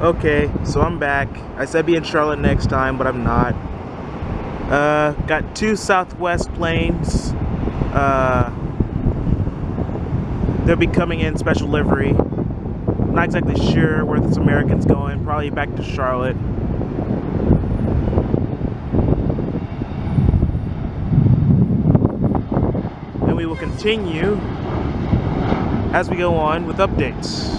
Okay, so I'm back. I said be in Charlotte next time, but I'm not. Got two Southwest planes. They'll be coming in special livery. Not exactly sure where this American's going. Probably back to Charlotte. And we will continue as we go on with updates.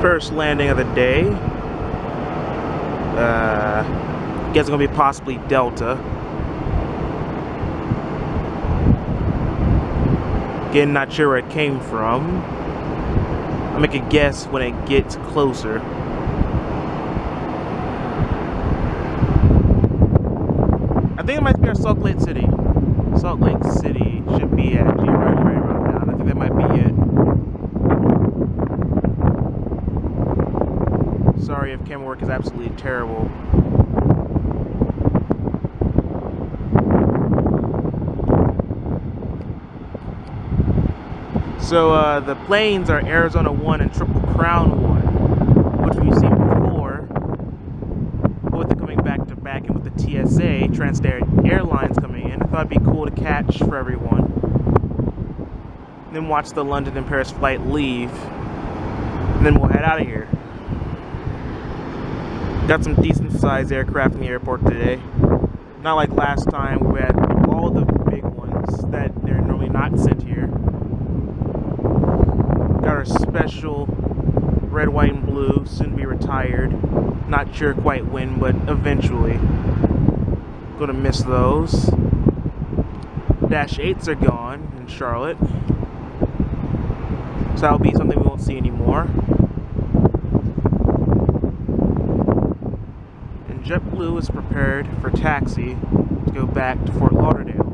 First landing of the day. Guess it's gonna be possibly Delta. Again, not sure where it came from. I'll make a guess when it gets closer. I think it might be our Salt Lake City. Salt Lake City should be actually right around now. I think that might be it. Sorry if camera work is absolutely terrible. So the planes are Arizona 1 and Triple Crown 1, which we've seen before. But with it coming back to back and with the TSA, Trans-Siberian Airlines coming in, I thought it'd be cool to catch for everyone. And then watch the London and Paris flight leave. And then we'll head out of here. Got some decent sized aircraft in the airport today. Not like last time where we had all the big ones that they're normally not sent here. Got our special red, white, and blue, soon to be retired. Not sure quite when, but eventually. Gonna miss those. Dash 8s are gone in Charlotte. So that'll be something we won't see anymore. And JetBlue is prepared for taxi to go back to Fort Lauderdale.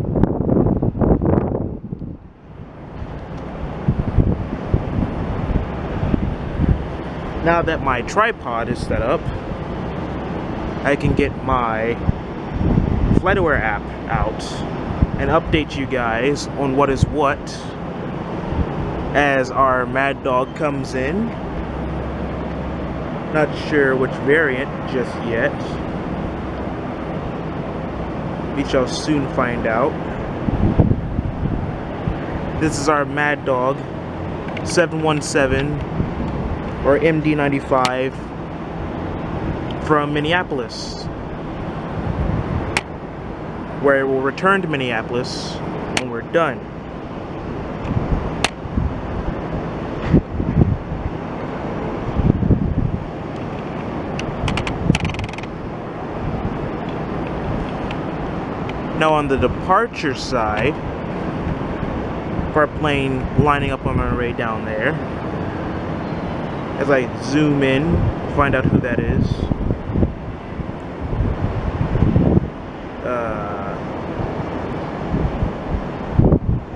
Now that my tripod is set up, I can get my FlightAware app out and update you guys on what is what as our Mad Dog comes in. Not sure which variant just yet. We shall soon find out. This is our Mad Dog 717 or MD95 from Minneapolis, where it will return to Minneapolis when we're done. Now on the departure side, of our plane lining up on our way down there, as I zoom in to find out who that is.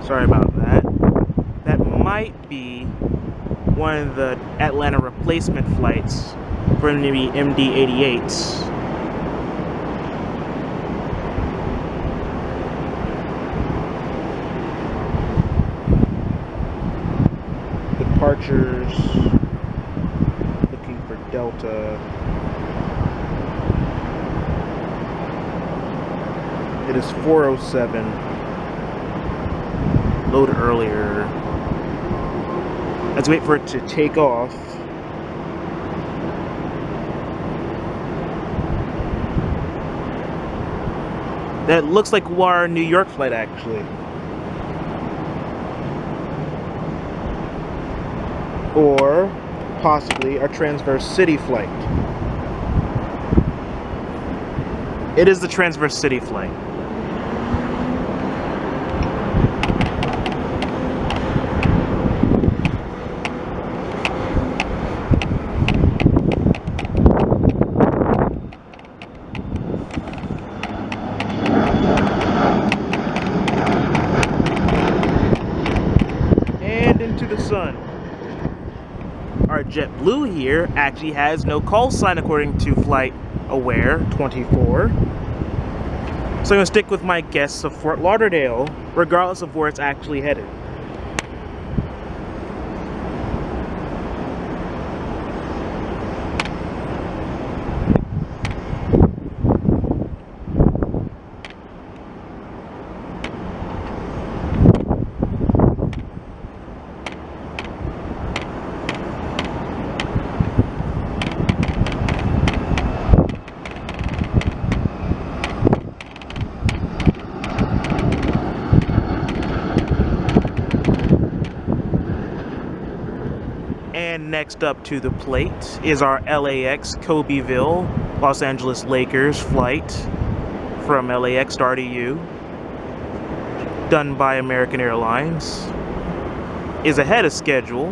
Sorry about that. That might be one of the Atlanta replacement flights for maybe MD-88s. Departures. Looking for Delta. It is 4:07. Load earlier. Let's wait for it to take off. That looks like our New York flight, actually. Or possibly our Transverse City flight. It is the Transverse City flight. And into the sun. Our JetBlue here actually has no call sign according to FlightAware 24. So I'm going to stick with my guess of Fort Lauderdale, regardless of where it's actually headed. And next up to the plate is our LAX Kobeeville Los Angeles Lakers flight from LAX to RDU, done by American Airlines. Is ahead of schedule,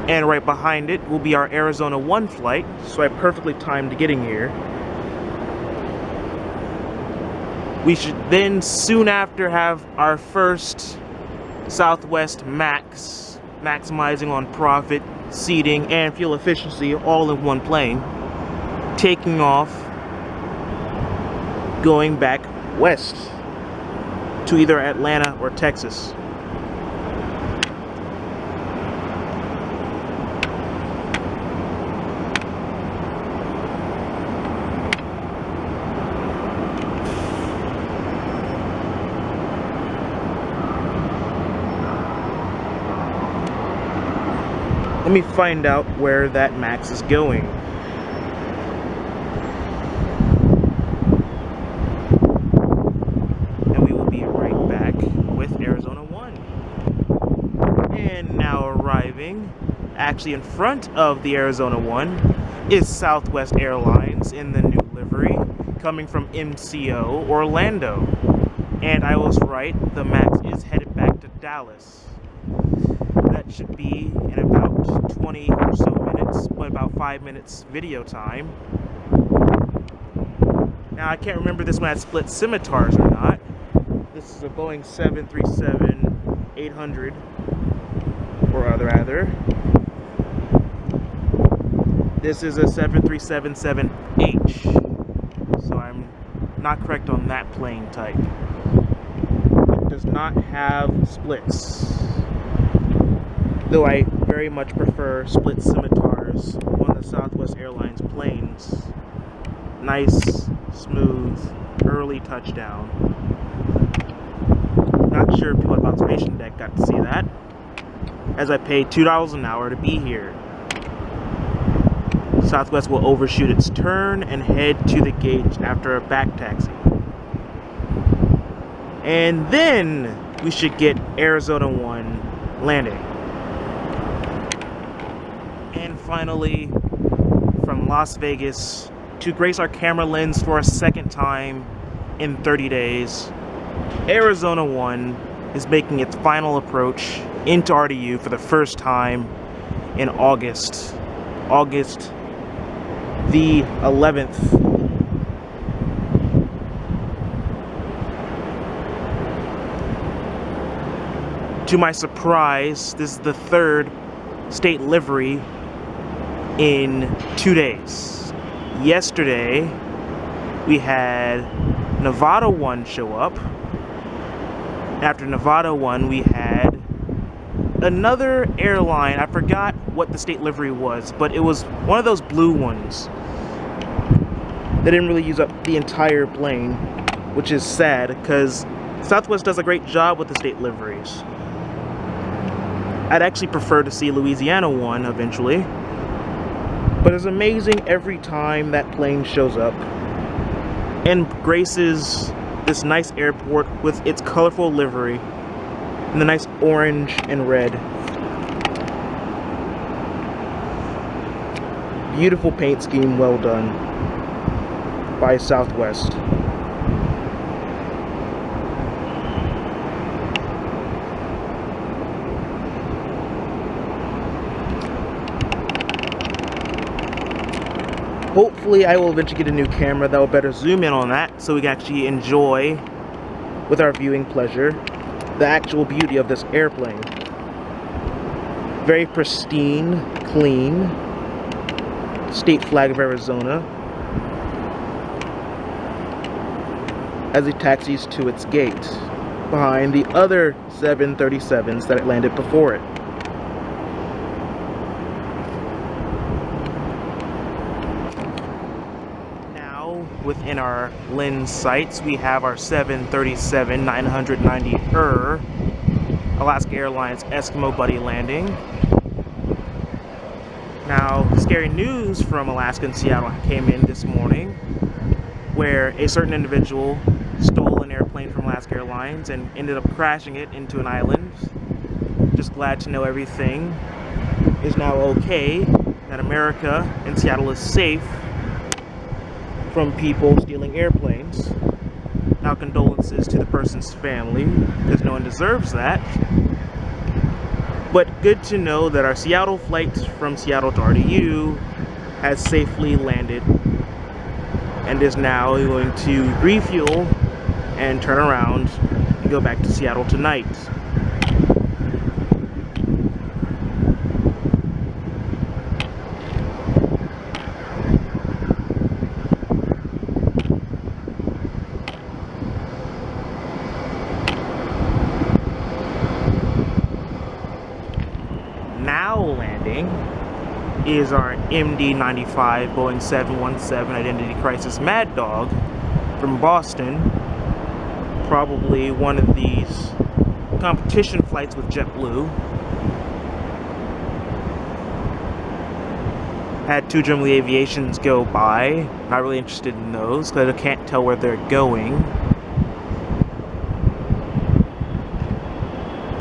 and right behind it will be our Arizona 1 flight, so I perfectly timed getting here. We should then soon after have our first Southwest Max, maximizing on profit, seating, and fuel efficiency all in one plane, taking off, going back west to either Atlanta or Texas. Let me find out where that Max is going. And we will be right back with Arizona 1. And now arriving, actually in front of the Arizona 1, is Southwest Airlines in the new livery, coming from MCO Orlando. And I was right, the Max is headed back to Dallas. That should be in about 20 or so minutes, but about 5 minutes video time. Now I can't remember this one had split scimitars or not. This is a Boeing 737-800, or rather. This is a 737-7H, so I'm not correct on that plane type. It does not have splits, though I very much prefer split scimitars on the Southwest Airlines planes. Nice, smooth, early touchdown. Not sure if people at the observation deck got to see that, as I paid $2 an hour to be here. Southwest will overshoot its turn and head to the gate after a back taxi. And then we should get Arizona 1 landing. And finally, from Las Vegas to grace our camera lens for a second time in 30 days, Arizona 1 is making its final approach into RDU for the first time in August the 11th. To my surprise, this is the third state livery in 2 days. Yesterday, we had Nevada 1 show up. After Nevada 1, we had another airline. I forgot what the state livery was, but it was one of those blue ones. They didn't really use up the entire plane, which is sad because Southwest does a great job with the state liveries. I'd actually prefer to see Louisiana 1 eventually, but it's amazing every time that plane shows up and graces this nice airport with its colorful livery and the nice orange and red. Beautiful paint scheme, well done by Southwest. Hopefully I will eventually get a new camera that will better zoom in on that so we can actually enjoy, with our viewing pleasure, the actual beauty of this airplane. Very pristine, clean, state flag of Arizona. as it taxis to its gate, behind the other 737s that it landed before it. Now, within our lens sights, we have our 737-990 Alaska Airlines Eskimo Buddy landing. Now, scary news from Alaska and Seattle came in this morning, where a certain individual stole an airplane from Alaska Airlines and ended up crashing it into an island. Just glad to know everything is now okay, that America and Seattle is safe from people stealing airplanes. Now, condolences to the person's family, because no one deserves that. But good to know that our Seattle flight from Seattle to RDU has safely landed and is now going to refuel and turn around and go back to Seattle tonight. Now landing is our MD-95 Boeing 717 Identity Crisis Mad Dog from Boston. Probably one of these competition flights with JetBlue. Had two Germany Aviations go by. Not really interested in those because I can't tell where they're going.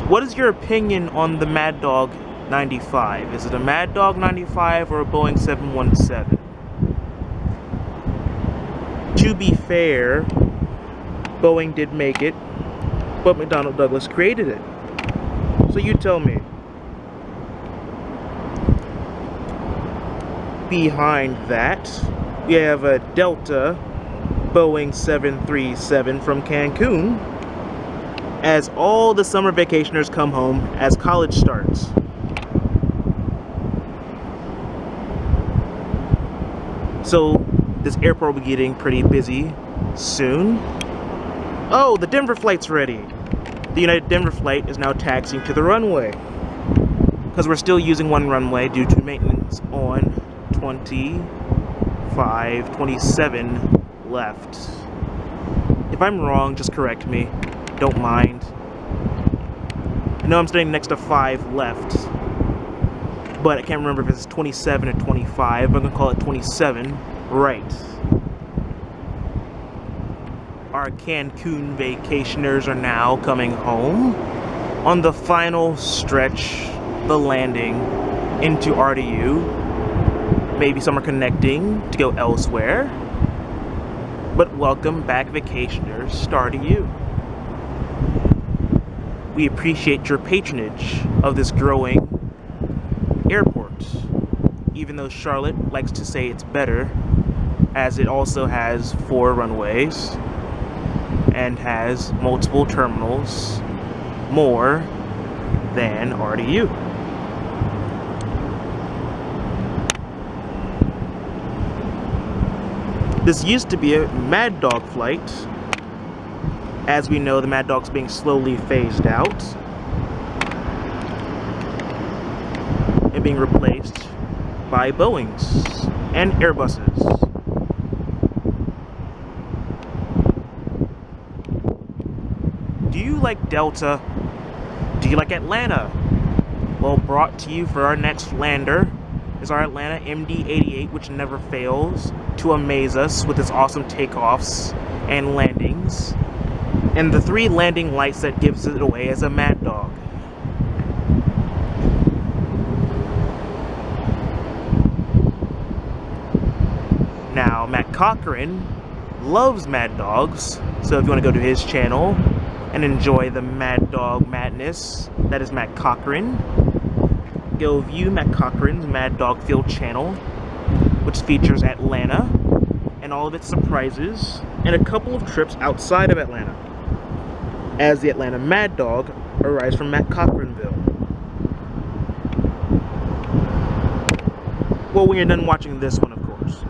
What is your opinion on the Mad Dog 95? Is it a Mad Dog 95 or a Boeing 717? To be fair, Boeing did make it, but McDonnell Douglas created it. So you tell me. Behind that, we have a Delta Boeing 737 from Cancun, as all the summer vacationers come home as college starts. So this airport will be getting pretty busy soon. Oh, the Denver flight's ready. The United Denver flight is now taxiing to the runway, because we're still using one runway due to maintenance on 25, 27 left. If I'm wrong, just correct me. Don't mind. I know I'm standing next to 5 left, but I can't remember if it's 27 or 25, but I'm going to call it 27. Right. Our Cancun vacationers are now coming home on the final stretch, the landing into RDU. Maybe some are connecting to go elsewhere. But welcome back, vacationers, to RDU. We appreciate your patronage of this growing airport, even though Charlotte likes to say it's better, as it also has 4 runways and has multiple terminals, more than RDU. This used to be a Mad Dog flight. As we know, the Mad Dog's being slowly phased out and being replaced by Boeings and Airbuses. Do you like Delta? Do you like Atlanta? Well, brought to you for our next lander is our Atlanta MD-88, which never fails to amaze us with its awesome takeoffs and landings, and the 3 landing lights that gives it away as a Mad Dog. Now, Matt Cochran loves Mad Dogs, so if you want to go to his channel and enjoy the Mad Dog madness, that is Matt Cochran. Go view Matt Cochran's Mad Dog Field channel, which features Atlanta and all of its surprises, and a couple of trips outside of Atlanta, as the Atlanta Mad Dog arrives from Matt Cochranville. Well, when you're done watching this one, of course.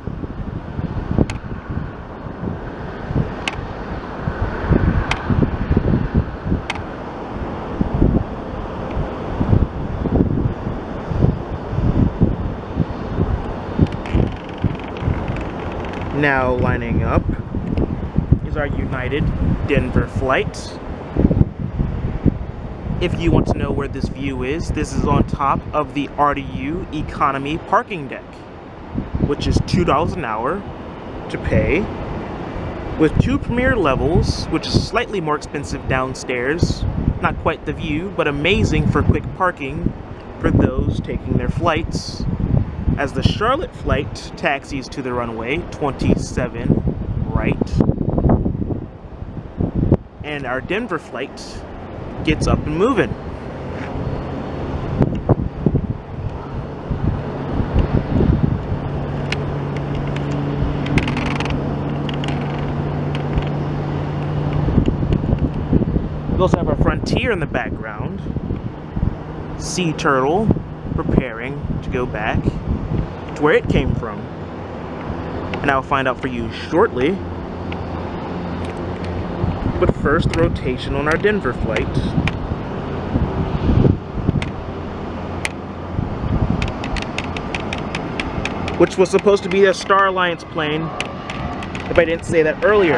Now lining up is our United Denver flight. If you want to know where this view is, this is on top of the RDU Economy parking deck, which is $2 an hour to pay, with 2 premier levels, which is slightly more expensive downstairs. Not quite the view, but amazing for quick parking for those taking their flights. As the Charlotte flight taxis to the runway 27 right, and our Denver flight gets up and moving. We also have our Frontier in the background. Sea Turtle preparing to go back to where it came from. And I'll find out for you shortly. But first, rotation on our Denver flight. Which was supposed to be a Star Alliance plane, if I didn't say that earlier.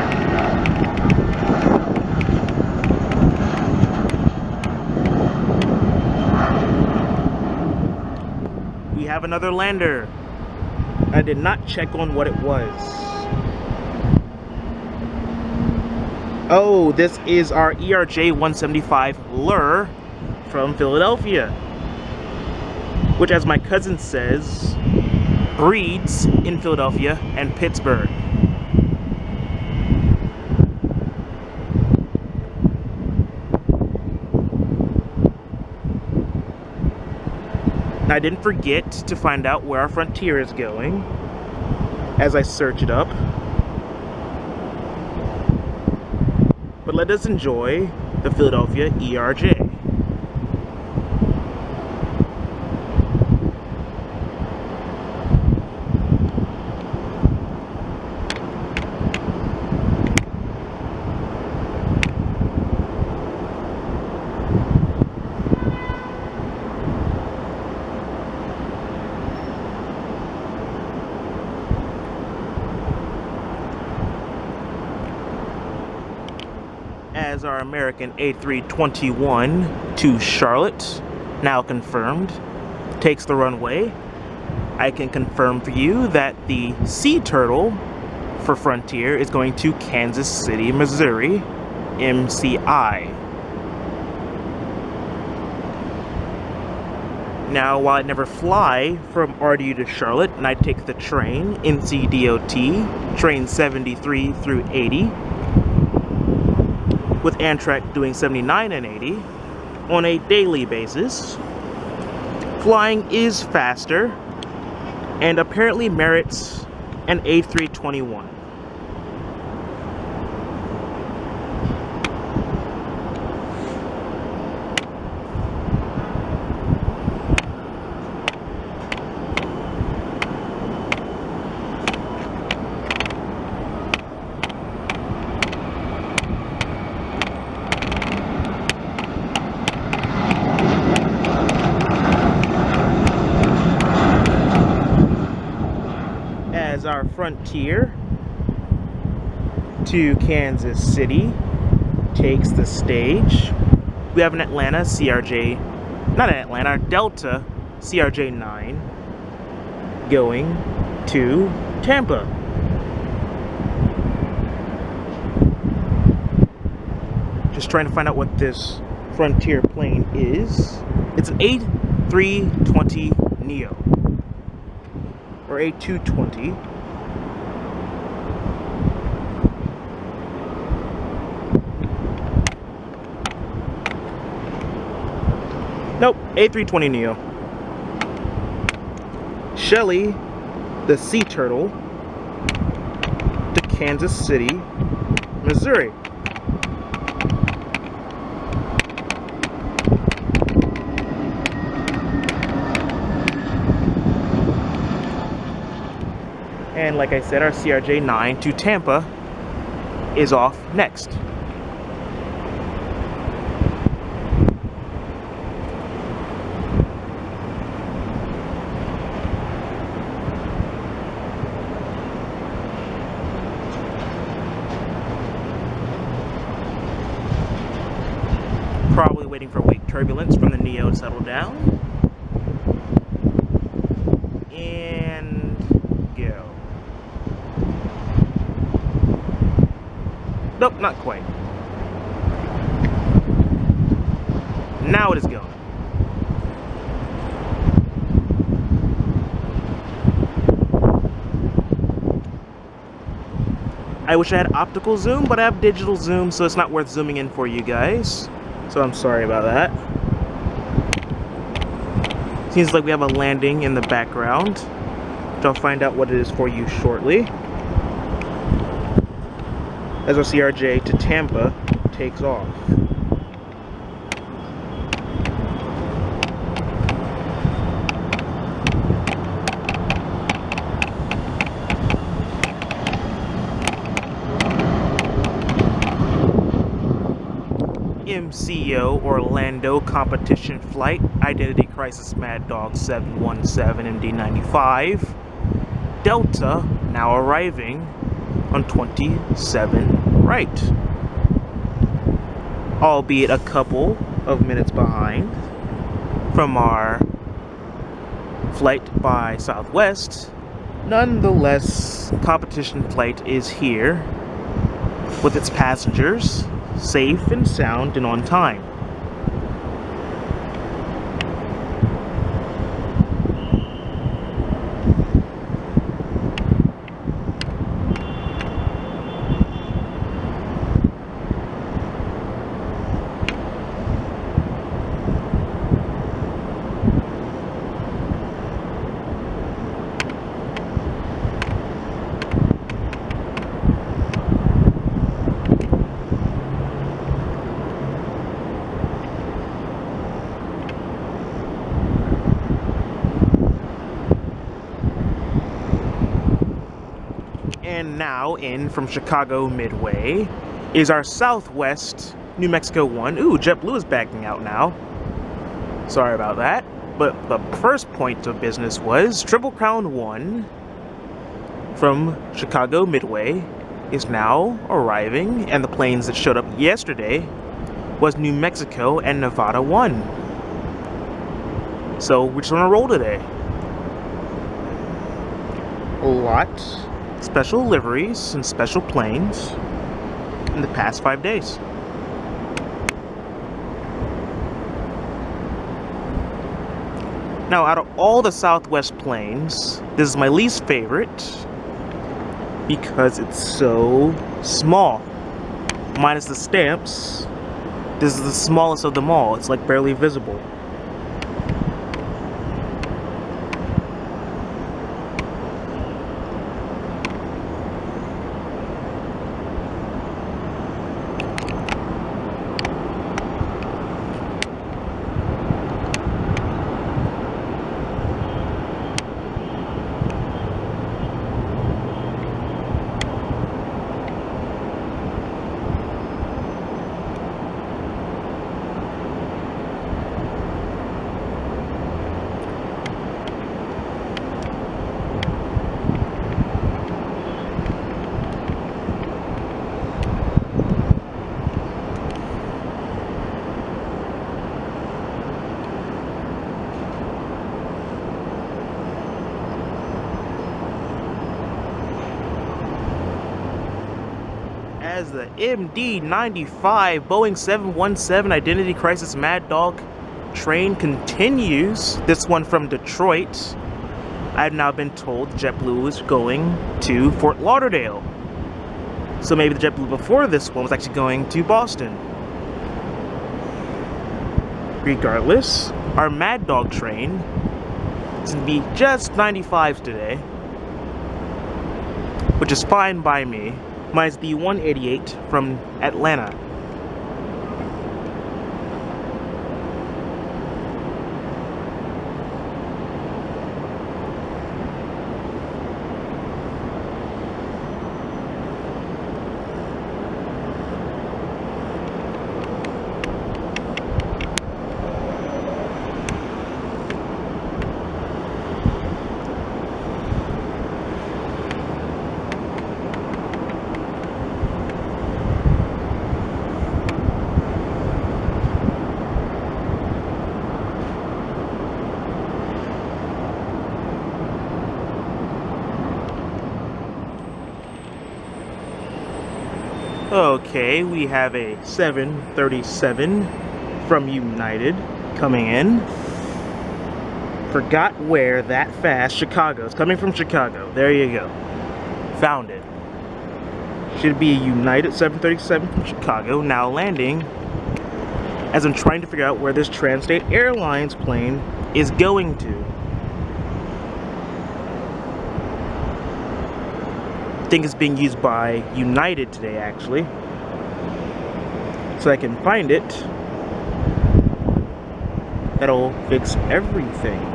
We have another lander. I did not check on what it was. Oh, this is our ERJ 175 Lure from Philadelphia, which, as my cousin says, breeds in Philadelphia and Pittsburgh. Now, I didn't forget to find out where our Frontier is going as I search it up. But let us enjoy the Philadelphia ERJ. As our American A321 to Charlotte, now confirmed, takes the runway, I can confirm for you that the Sea Turtle for Frontier is going to Kansas City, Missouri, MCI. Now, while I never fly from RDU to Charlotte, and I take the train, NCDOT, train 73 through 80, with Amtrak doing 79 and 80 on a daily basis. Flying is faster and apparently merits an A321. Our Frontier to Kansas City takes the stage. We have an Atlanta CRJ, not an Atlanta, Delta CRJ 9 going to Tampa. Just trying to find out what this Frontier plane is. It's an A320 Neo or A220. Nope, A320 Neo. Shelley, the Sea Turtle, to Kansas City, Missouri. And like I said, our CRJ 9 to Tampa is off next. turbulence from the Neo to settle down. And go. Nope, not quite. Now it is going. I wish I had optical zoom, but I have digital zoom, so it's not worth zooming in for you guys. So I'm sorry about that. Seems like we have a landing in the background, which I'll find out what it is for you shortly. As our CRJ to Tampa takes off. MCO Orlando Competition Flight Identity Crisis Mad Dog 717 MD95 Delta now arriving on 27 right, albeit a couple of minutes behind from our flight by Southwest. Nonetheless, competition flight is here with its passengers safe and sound and on time. And now in from Chicago Midway is our Southwest New Mexico 1. Ooh, JetBlue is backing out now. Sorry about that. But the first point of business was Triple Crown 1 from Chicago Midway is now arriving, and the planes that showed up yesterday was New Mexico and Nevada 1. So we're just on a roll today. A lot special liveries and special planes in the past 5 days. Now, out of all the Southwest planes, this is my least favorite because it's so small. Minus the stamps, this is the smallest of them all. It's like barely visible. As the MD95 Boeing 717 Identity Crisis Mad Dog train continues, this one from Detroit, I've now been told JetBlue is going to Fort Lauderdale. So maybe the JetBlue before this one was actually going to Boston. Regardless, our Mad Dog train is going to be just 95s today, which is fine by me. Minus the 188 from Atlanta. Okay, we have a 737 from United coming in. Forgot where that fast. Chicago. It's coming from Chicago. There you go. Found it. Should be a United 737 from Chicago. Now landing as I'm trying to figure out where this Transtate Airlines plane is going to. I think it's being used by United today, actually. So I can find it. That'll fix everything.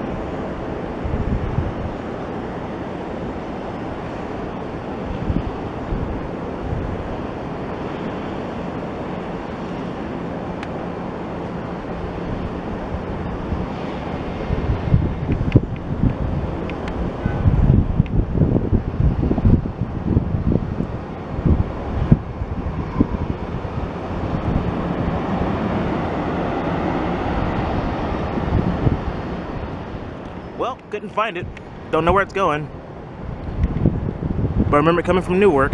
Well, couldn't find it. Don't know where it's going. But I remember it coming from Newark.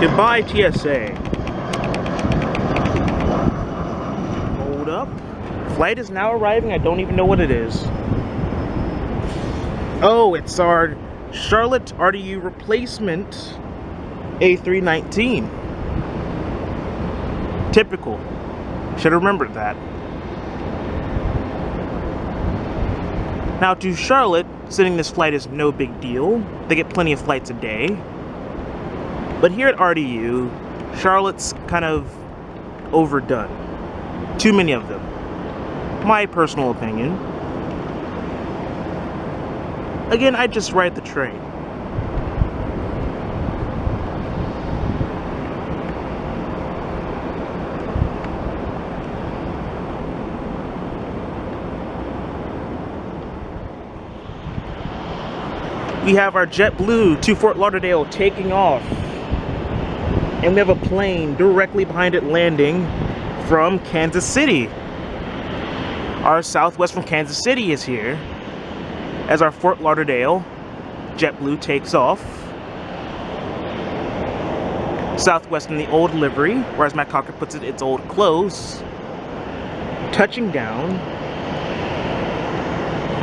Goodbye, TSA. Hold up. Flight is now arriving. I don't even know what it is. Oh, it's our Charlotte RDU replacement A319. Typical. Should have remembered that. Now to Charlotte, sending this flight is no big deal. They get plenty of flights a day. But here at RDU, Charlotte's kind of overdone. Too many of them. My personal opinion. Again, I just ride the train. We have our JetBlue to Fort Lauderdale taking off. And we have a plane directly behind it landing from Kansas City. Our Southwest from Kansas City is here as our Fort Lauderdale JetBlue takes off. Southwest in the old livery, or as Matt Cocker puts it, its old clothes. Touching down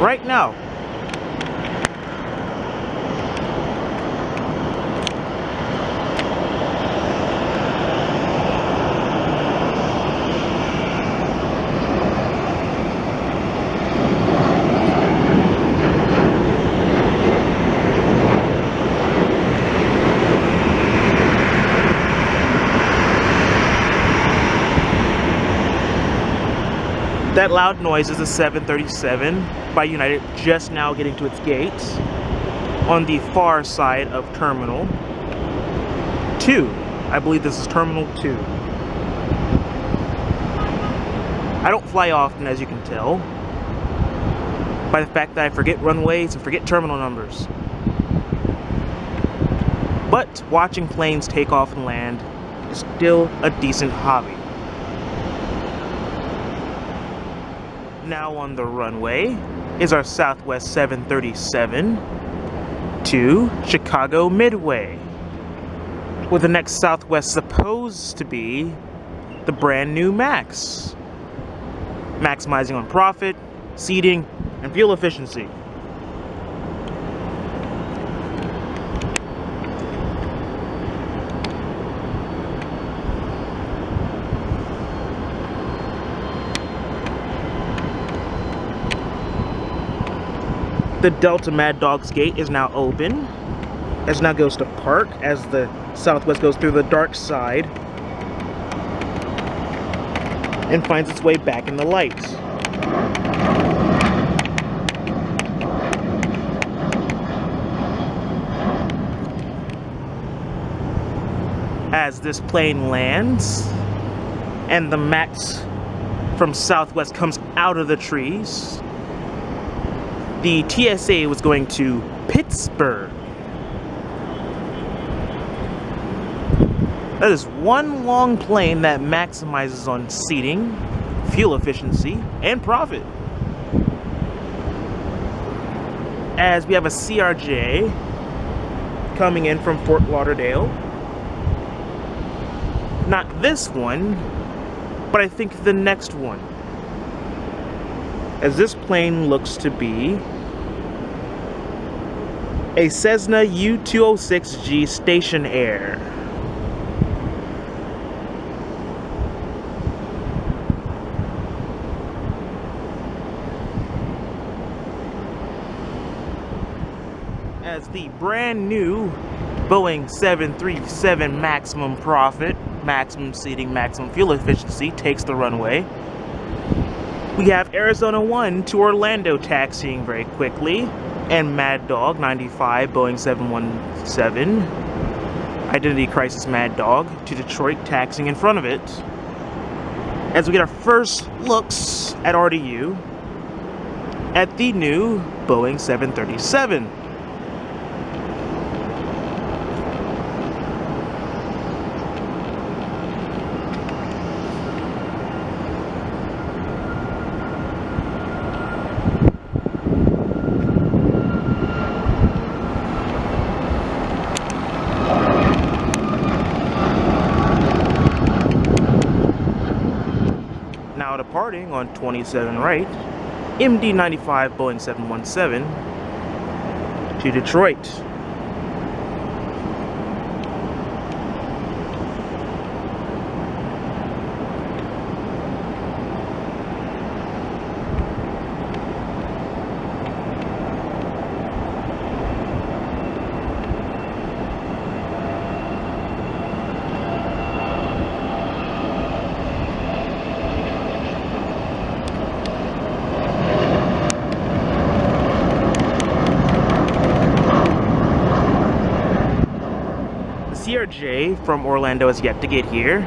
right now. That loud noise is a 737 by United just now getting to its gates on the far side of Terminal 2. I believe this is Terminal 2. I don't fly often, as you can tell, by the fact that I forget runways and forget terminal numbers. But watching planes take off and land is still a decent hobby. Now on the runway is our Southwest 737 to Chicago Midway, with the next Southwest supposed to be the brand new MAX, maximizing on profit, seating, and fuel efficiency. The Delta Mad Dogs gate is now open, as now goes to park as the Southwest goes through the dark side and finds its way back in the light. As this plane lands and the MAX from southwest comes out of the trees. The TSA was going to Pittsburgh. That is one long plane that maximizes on seating, fuel efficiency, and profit. As we have a CRJ coming in from Fort Lauderdale. Not this one, but I think the next one. As this plane looks to be a Cessna U-206G Station Air. As the brand new Boeing 737 maximum profit, maximum seating, maximum fuel efficiency takes the runway. We have Arizona 1 to Orlando taxiing very quickly, and Mad Dog 95 Boeing 717 Identity Crisis Mad Dog to Detroit taxiing in front of it. As we get our first looks at RDU at the new Boeing 737. Now departing on 27 right, MD-95 Boeing 717 to Detroit. CRJ from Orlando is yet to get here,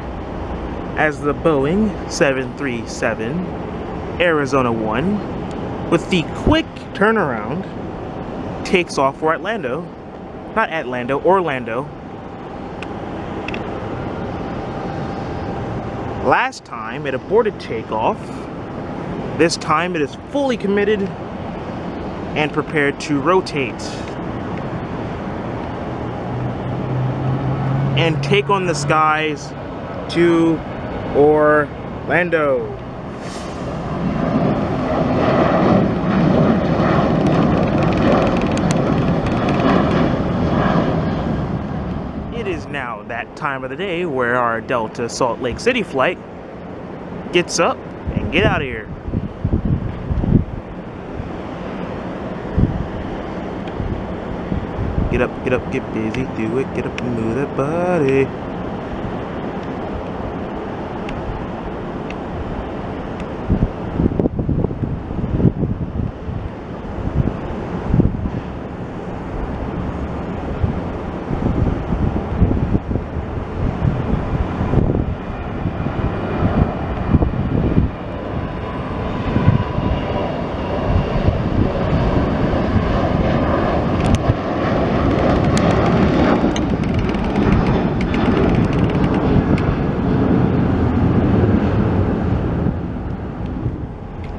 as the Boeing 737 Arizona 1 with the quick turnaround takes off for Orlando. Last time it aborted takeoff. This time it is fully committed and prepared to rotate and take on the skies to Orlando. It is now that time of the day where our Delta Salt Lake City flight gets up and get out of here. Get up, get busy, do it, get up and move that body.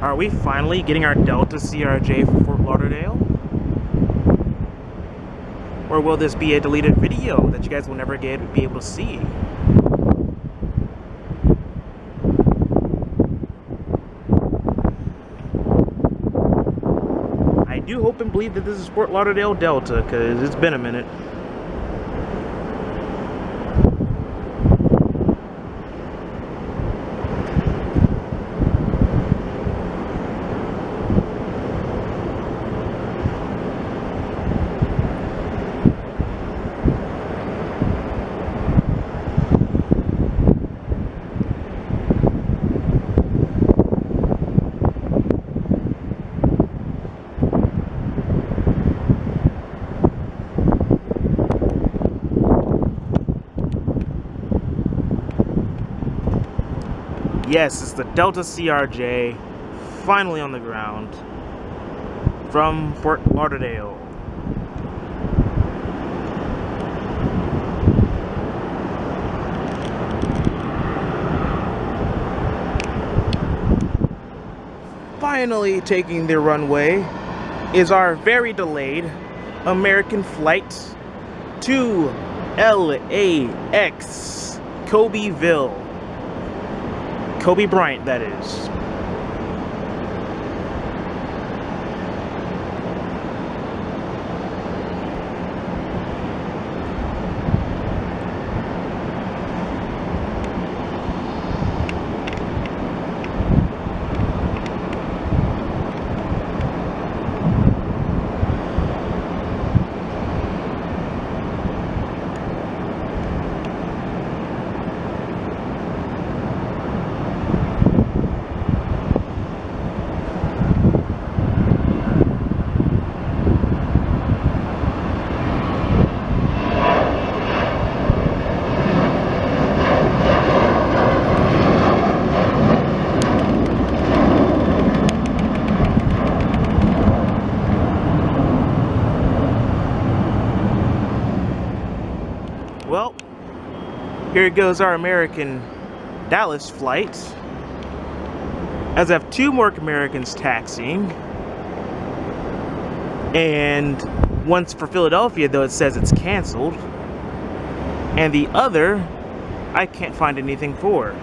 Are we finally getting our Delta CRJ for Fort Lauderdale? Or will this be a deleted video that you guys will never be able to see? I do hope and believe that this is Fort Lauderdale Delta, because it's been a minute. Yes, it's the Delta CRJ, finally on the ground, from Fort Lauderdale. Finally taking the runway is our very delayed American flight to LAX, Kobe'ville. Kobe Bryant, that is. Well, here goes our American Dallas flight. As I have two more Americans taxiing. And once for Philadelphia, though, it says it's canceled. And the other, I can't find anything for.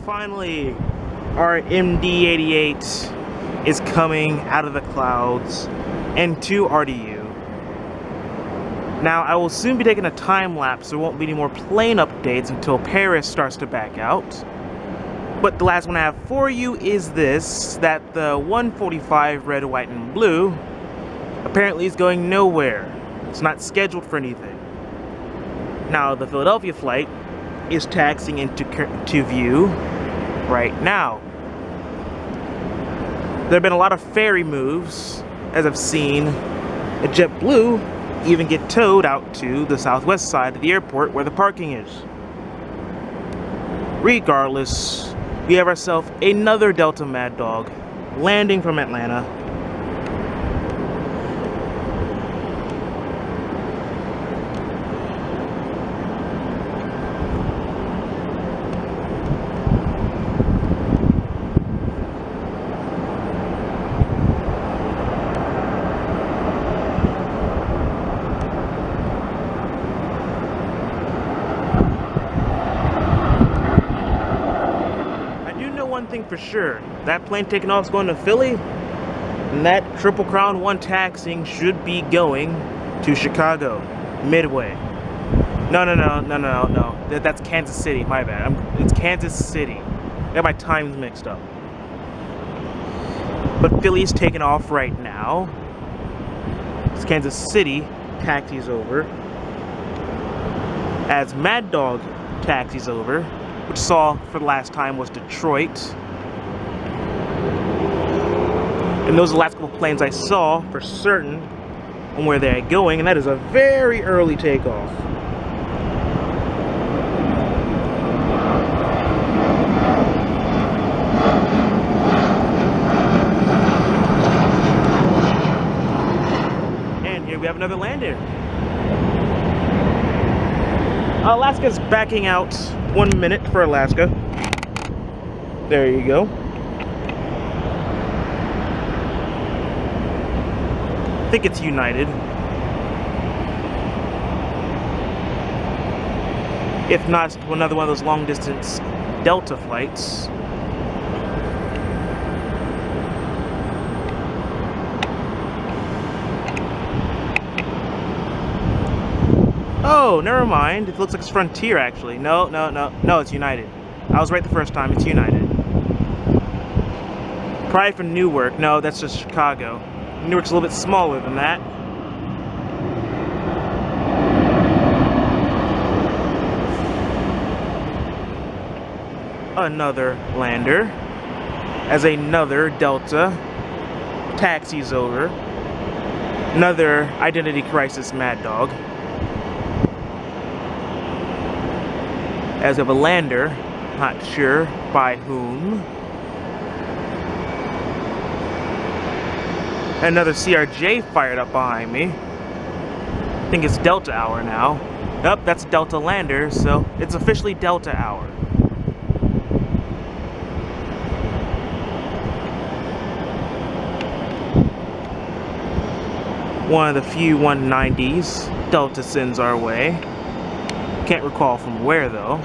Finally, our MD-88 is coming out of the clouds and to RDU. Now, I will soon be taking a time lapse, so there won't be any more plane updates until Paris starts to back out. But the last one I have for you is this, that the 145 red, white, and blue apparently is going nowhere. It's not scheduled for anything. Now, the Philadelphia flight is taxiing into view right now. There have been a lot of ferry moves, as I've seen a JetBlue even get towed out to the southwest side of the airport where the parking is. Regardless, we have ourselves another Delta Mad Dog landing from Atlanta. One thing for sure, that plane taking off is going to Philly, and that Triple Crown 1 taxiing should be going to Chicago, Midway. No, that's Kansas City, my bad. It's Kansas City. I got my times mixed up. But Philly's taking off right now. It's Kansas City taxis over. As Mad Dog taxis over, which saw for the last time was Detroit. And those are the last couple planes I saw for certain on where they're going, and that is a very early takeoff. And here we have another landing. Alaska's backing out 1 minute for Alaska. There you go. I think it's United. If not, it's another one of those long distance Delta flights. Oh, never mind. It looks like it's Frontier, actually. No, it's United. I was right the first time. It's United. Probably from Newark. No, that's just Chicago. Newark's a little bit smaller than that. Another lander as another Delta taxis over. Another identity crisis Mad Dog. As of a lander, not sure by whom. Another CRJ fired up behind me. I think it's Delta hour now. Yep, that's Delta lander, so it's officially Delta hour. One of the few 190s Delta sends our way. Can't recall from where though.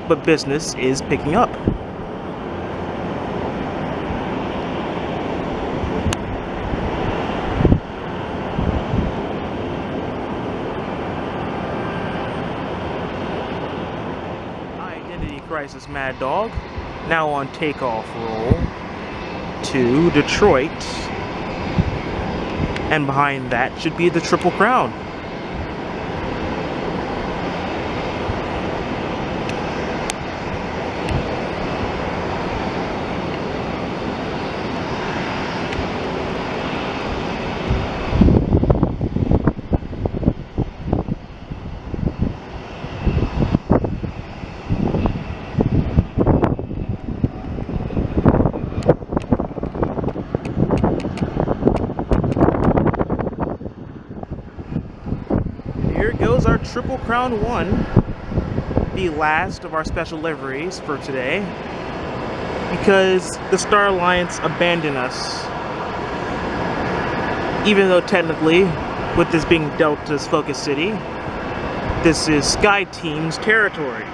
But business is picking up. Identity Crisis Mad Dog, now on takeoff roll to Detroit. And behind that should be the Triple Crown. Here goes our Triple Crown 1, the last of our special liveries for today, because the Star Alliance abandoned us. Even though technically, with this being Delta's focus city, this is Sky Team's territory.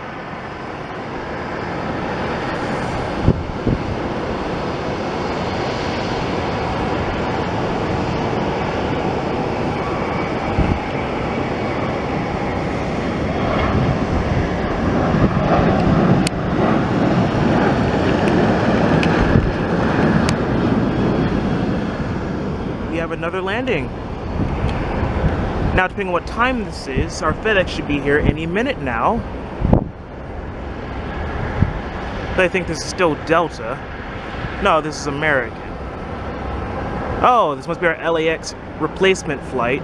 Another landing. Now, depending on what time this is, our FedEx should be here any minute now. But I think this is still Delta. No, this is American. Oh, this must be our LAX replacement flight.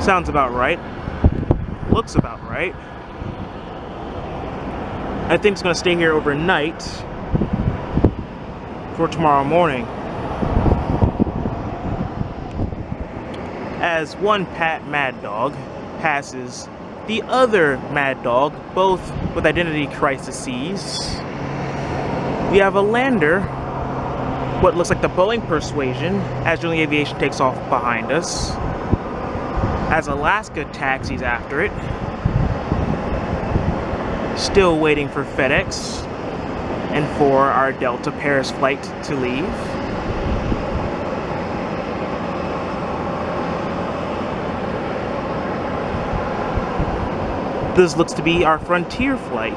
Sounds about right. Looks about right. I think it's going to stay here overnight for tomorrow morning. As one Mad Dog passes the other Mad Dog, both with identity crises. We have a lander, what looks like the Boeing Persuasion, as General Aviation takes off behind us. As Alaska taxis after it. Still waiting for FedEx and for our Delta Paris flight to leave. This looks to be our Frontier flight,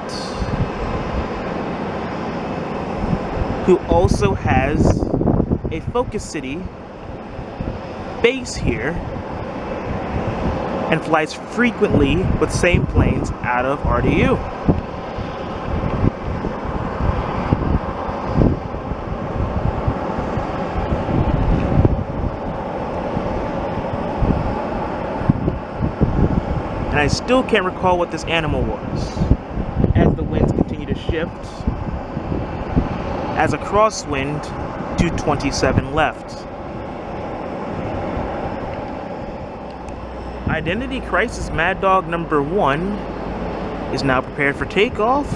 who also has a Focus City base here and flies frequently with same planes out of RDU. And I still can't recall what this animal was, as the winds continue to shift, as a crosswind to 27 left. Identity Crisis Mad Dog number 1 is now prepared for takeoff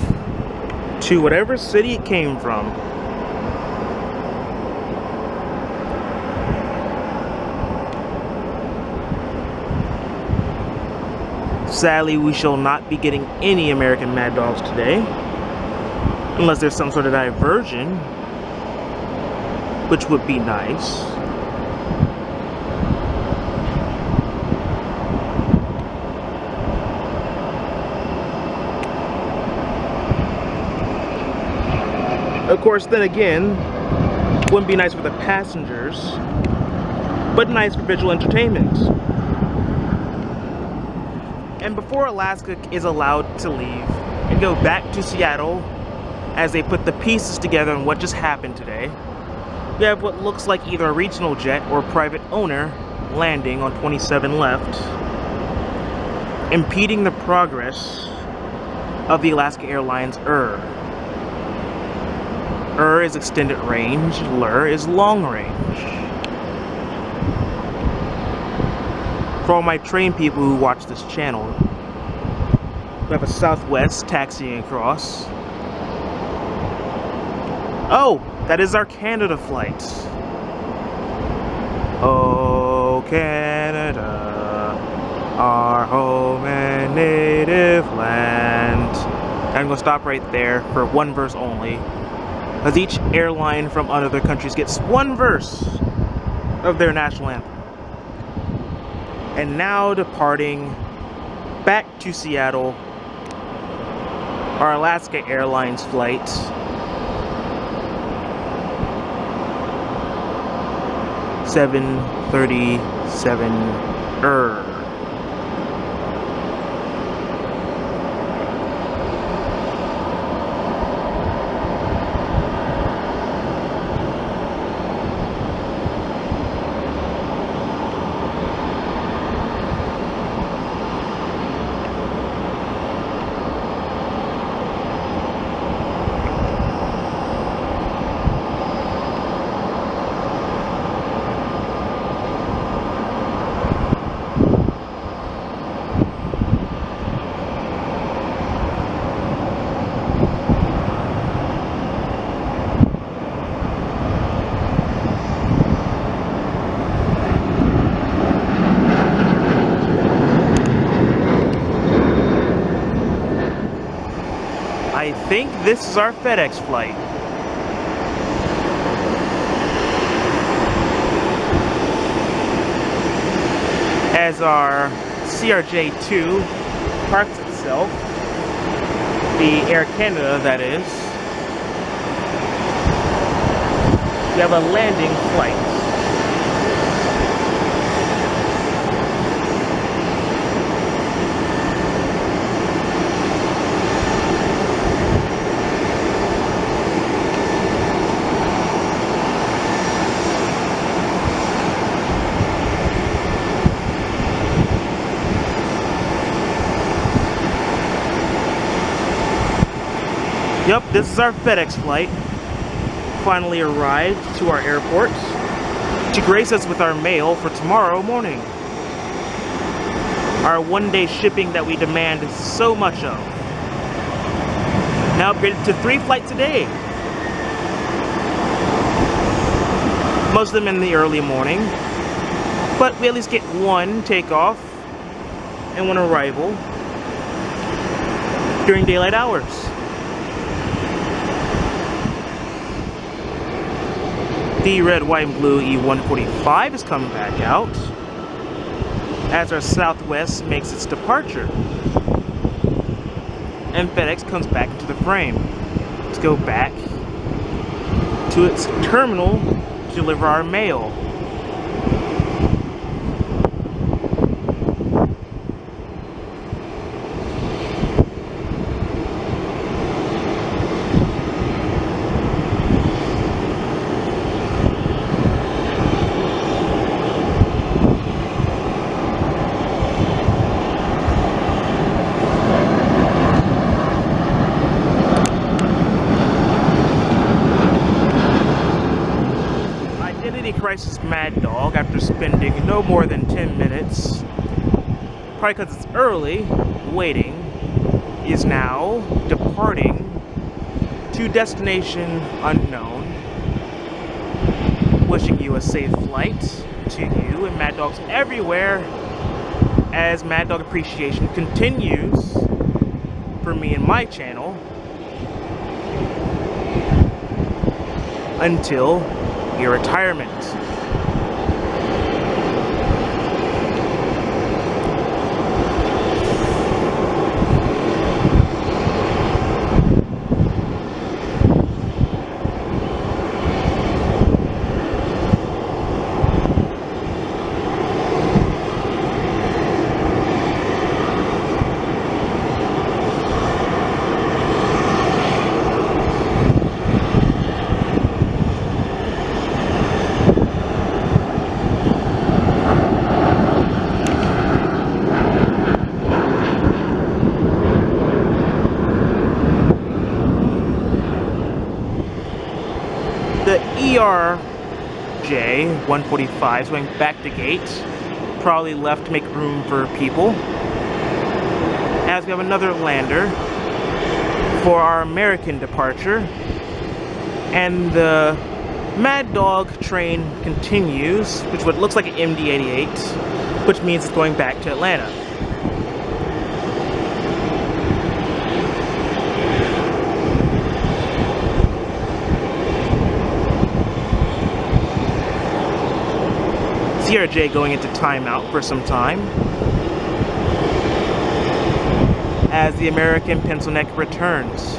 to whatever city it came from. Sadly, we shall not be getting any American Mad Dogs today, unless there's some sort of diversion, which would be nice. Of course, then again, wouldn't be nice for the passengers, but nice for visual entertainment. And before Alaska is allowed to leave and go back to Seattle as they put the pieces together on what just happened today, we have what looks like either a regional jet or a private owner landing on 27 left, impeding the progress of the Alaska Airlines is extended range, LER is long range. For all my train people who watch this channel, we have a Southwest taxiing across. Oh, that is our Canada flight. Oh, Canada, our home and native land. I'm gonna stop right there for one verse only, as each airline from other countries gets one verse of their national anthem. And now departing back to Seattle, our Alaska Airlines flight. (737) I think this is our FedEx flight. As our CRJ-2 parks itself, the Air Canada that is, we have a landing flight. Yep, this is our FedEx flight. Finally arrived to our airport to grace us with our mail for tomorrow morning. Our one-day shipping that we demand so much of. Now upgraded to 3 flights a day. Most of them in the early morning, but we at least get 1 takeoff and 1 arrival during daylight hours. The red, white, and blue E-145 is coming back out as our Southwest makes its departure. And FedEx comes back into the frame. Let's go back to its terminal to deliver our mail. Crisis Mad Dog, after spending no more than 10 minutes, probably because it's early, waiting, is now departing to destination unknown. Wishing you a safe flight to you and Mad Dogs everywhere as Mad Dog appreciation continues for me and my channel until your retirement. star J 145 going back to gate, probably left to make room for people. As we have another lander for our American departure, and the Mad Dog train continues, which looks like an MD-88, which means it's going back to Atlanta. Sierra J going into timeout for some time as the American pencil neck returns.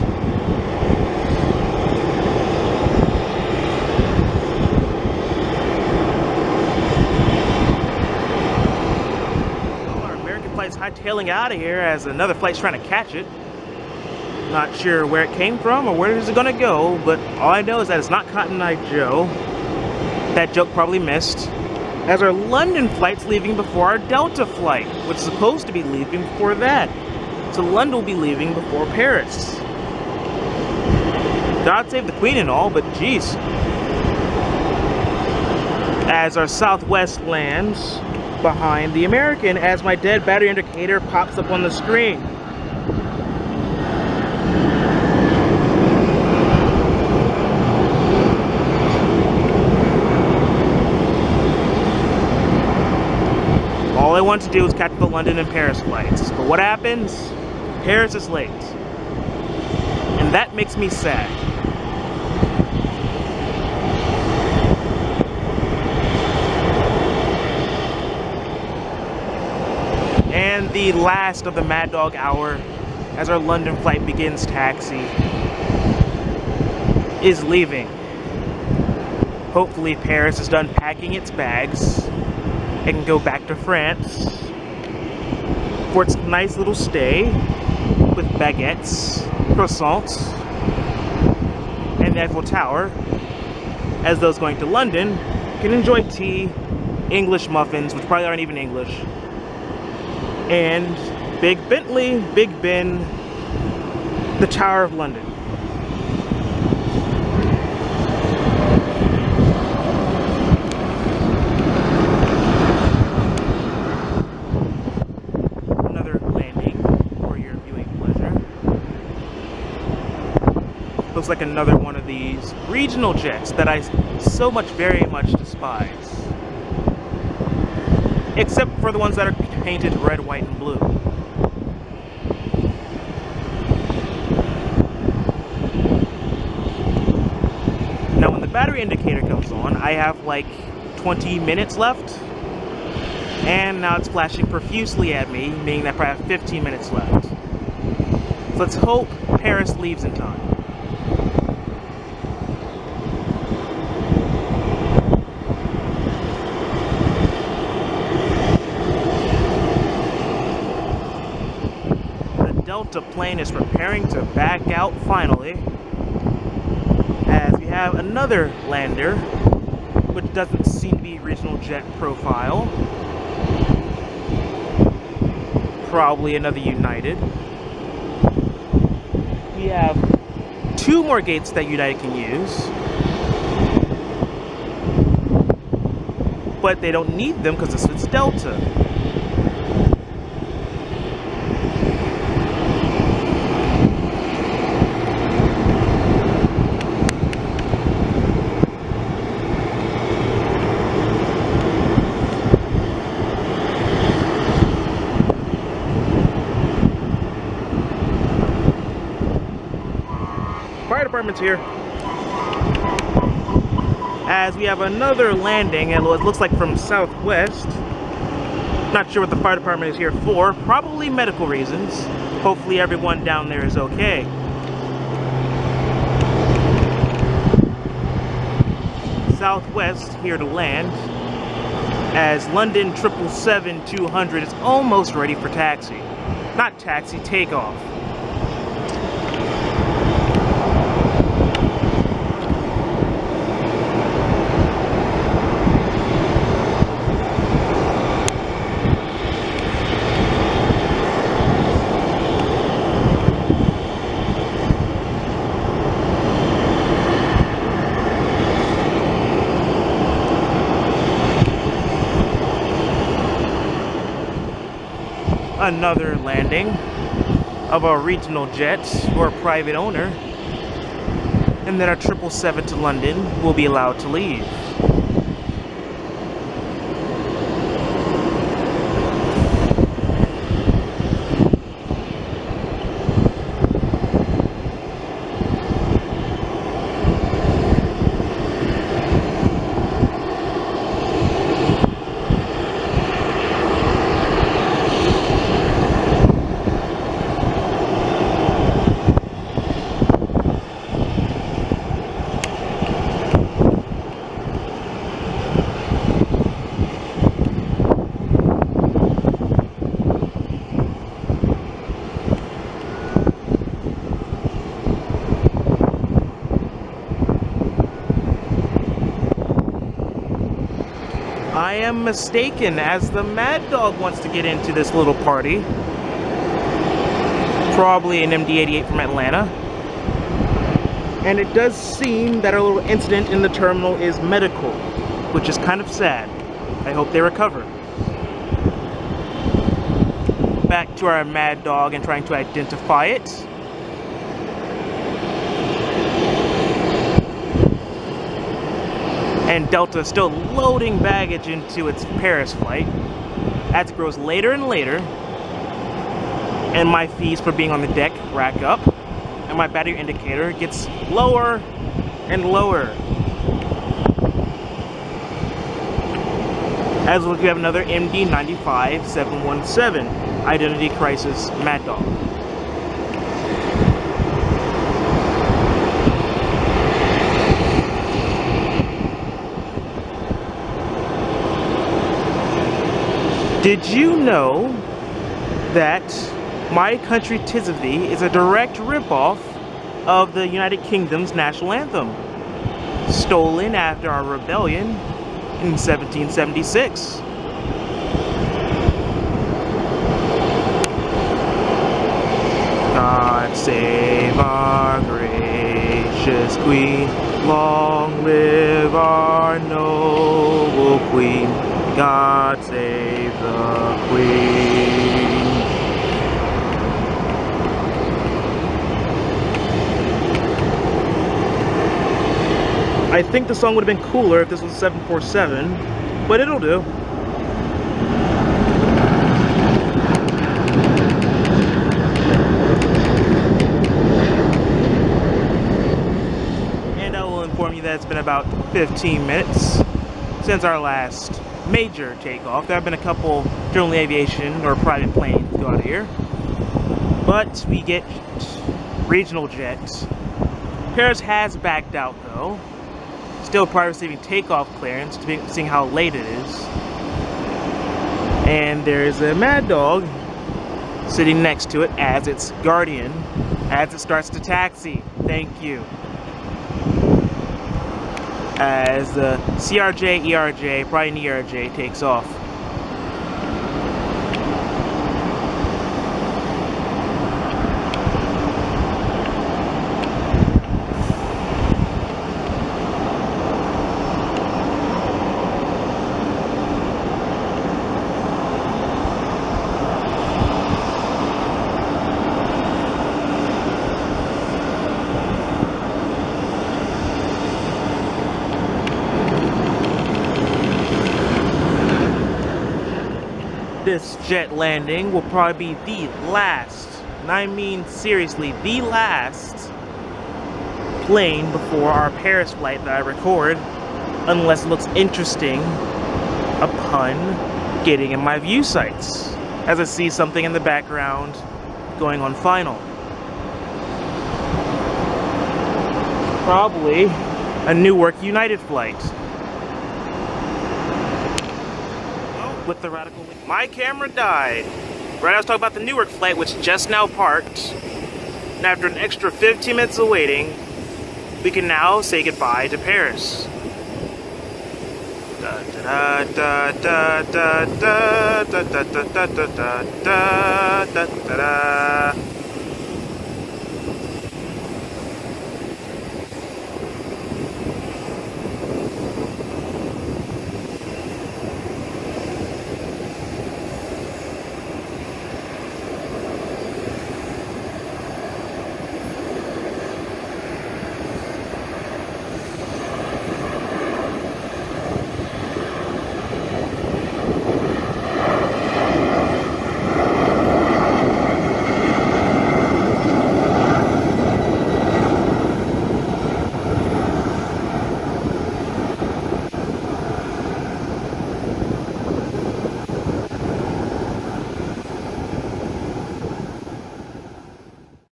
Our American flight's hightailing out of here as another flight's trying to catch it. Not sure where it came from or where is it gonna go, but all I know is that it's not Cotton Eye Joe. That joke probably missed. As our London flight's leaving before our Delta flight, which is supposed to be leaving before that. So London will be leaving before Paris. God save the Queen and all, but geez. As our Southwest lands behind the American, as my dead battery indicator pops up on the screen. All I want to do is catch the London and Paris flights. But what happens? Paris is late. And that makes me sad. And the last of the Mad Dog hour, as our London flight begins taxi, is leaving. Hopefully Paris is done packing its bags and can go back to France for its nice little stay with baguettes, croissants, and the Eiffel Tower, as those going to London can enjoy tea, English muffins, which probably aren't even English, and Big Bentley, Big Ben, the Tower of London. Looks like another one of these regional jets that I so very much despise. Except for the ones that are painted red, white, and blue. Now when the battery indicator comes on, I have like 20 minutes left. And now it's flashing profusely at me, meaning that I probably have 15 minutes left. So let's hope Paris leaves in time. Delta plane is preparing to back out finally, as we have another lander, which doesn't seem to be regional jet profile. Probably another United. We have 2 more gates that United can use, but they don't need them because this is Delta. Fire department's here. As we have another landing, and it looks like from Southwest. Not sure what the fire department is here for. Probably medical reasons. Hopefully everyone down there is okay. Southwest here to land, as London 777-200 is almost ready for taxi. Not taxi, takeoff. another landing of a regional jet or a private owner, and then our 777 to London will be allowed to leave. I am mistaken, as the Mad Dog wants to get into this little party. Probably an MD-88 from Atlanta. And it does seem that our little incident in the terminal is medical, which is kind of sad. I hope they recover. Back to our Mad Dog and trying to identify it. And Delta is still loading baggage into its Paris flight as it grows later and later, and my fees for being on the deck rack up, and my battery indicator gets lower and lower. As well as we have another MD-95 717 Identity Crisis Mad Dog. Did you know that My Country 'Tis of Thee is a direct ripoff of the United Kingdom's national anthem, stolen after our rebellion in 1776? God save our gracious Queen, long live our noble Queen. God save the Queen. I think the song would have been cooler if this was a 747, but it'll do. And I will inform you that it's been about 15 minutes since our last major takeoff. There have been a couple general aviation or private planes go out of here, but we get regional jets. Paris has backed out though, still prior to receiving takeoff clearance, seeing how late it is. And there's a Mad Dog sitting next to it as its guardian as it starts to taxi. Thank you. As the CRJ, ERJ, probably an ERJ, takes off. This jet landing will probably be the last, and I mean seriously, the last plane before our Paris flight that I record, unless it looks interesting upon getting in my view sights, as I see something in the background going on final. Probably a Newark United flight. With the radical link. My camera died. Right, I was talking about the Newark flight, which just now parked. And after an extra 15 minutes of waiting, we can now say goodbye to Paris. Da da da da da da da da da da da da da da.